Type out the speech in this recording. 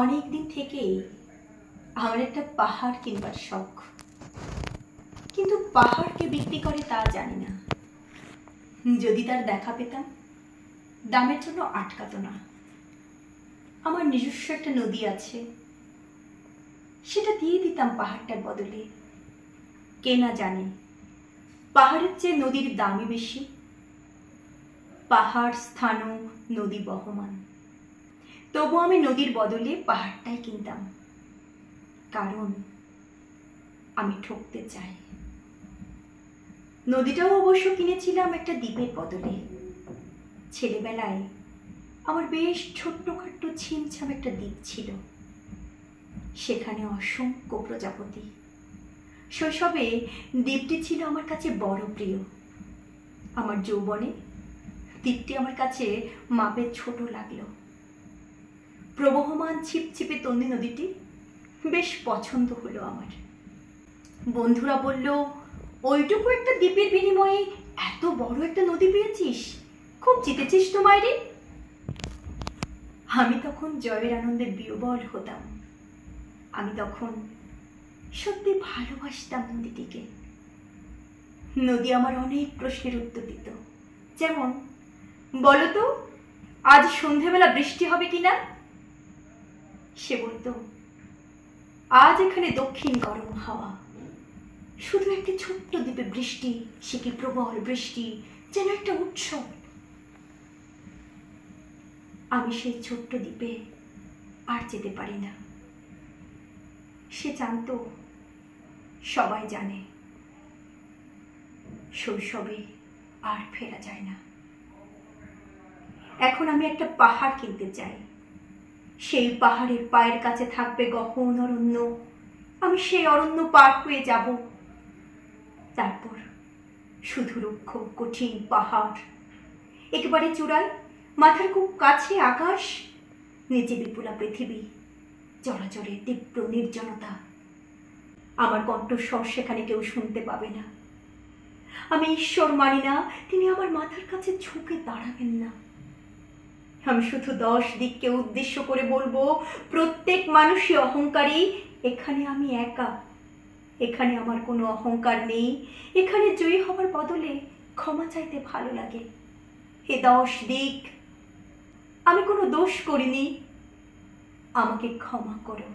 অনেক দিন থেকেই আমার একটা পাহাড় কিনবার শখ, কিন্তু পাহাড়কে বিক্রি করে তা জানি না। যদি তার দেখা পেতাম, দামের জন্য আটকাতো না। আমার নিজস্ব একটা নদী আছে, সেটা দিয়ে দিতাম পাহাড়টার বদলে। কে না জানে পাহাড়ের চেয়ে নদীর দামই বেশি। পাহাড় স্থানও নদী বহমান, তবু আমি নদীর বদলে পাহাড়টাই কিনতাম, কারণ আমি ঠকতে চাই। নদীটাও অবশ্য কিনেছিলাম একটা দ্বীপের বদলে। ছেলেবেলায় আমার বেশ ছোট্টখাট্ট ছিমছাম একটা দ্বীপ ছিল, সেখানে অসংখ্য প্রজাপতি। শৈশবে দ্বীপটি ছিল আমার কাছে বড় প্রিয়। আমার যৌবনে দ্বীপটি আমার কাছে মাপের ছোট লাগলো। প্রবহমান ছিপছিপে তন্নি নদীটি বেশ পছন্দ হলো আমার। বন্ধুরা বলল, ওইটুকু একটা দ্বীপের বিনিময়ে এত বড় একটা নদী পেয়েছিস, খুব জিতেছিস তো মাইরি। আমি তখন জয়ের আনন্দে বিহ্বল হতাম। আমি তখন সত্যি ভালোবাসতাম নদীটিকে। নদী আমার অনেক প্রশ্নের উত্তর দিত, যেমন, বলতো আজ সন্ধেবেলা বৃষ্টি হবে কিনা। সে বলতো, আজ এখানে দক্ষিণ গরম হাওয়া, শুধু একটি ছোট্ট দ্বীপে বৃষ্টি, সে কি প্রবল বৃষ্টি, যেন একটা উৎসব। আমি সেই ছোট্ট দ্বীপে আর যেতে পারি না। সে জানতো, সবাই জানে, শৈশবে আর ফেরা যায় না। এখন আমি একটা পাহাড় কিনতে চাই। সেই পাহাড়ের পায়ের কাছে থাকবে গহন অরণ্য। আমি সেই অরণ্য পার হয়ে যাব। তারপর শুধু রুক্ষ কঠিন পাহাড়, একেবারে চূড়ায় মাথার খুব কাছে আকাশ, নিচে বিপুলা পৃথিবী, চরাচরে তীব্র নির্জনতা। আমার কণ্ঠস্বর সেখানে কেউ শুনতে পাবে না। আমি ঈশ্বর মানি না তিনি আমার মাথার কাছে ঝুঁকে দাঁড়াবেন না। আমি শুধু 10 দিককে উদ্দেশ্য করে বলবো, প্রত্যেক মানুষই অহংকারী, এখানে আমি একা। এখানে আমার কোনো অহংকার নেই। এখানে জয়ী হবার বদলে ক্ষমা চাইতে ভালো লাগে। হে 10 দিক, আমি কোনো দোষ করিনি, আমাকে ক্ষমা করো।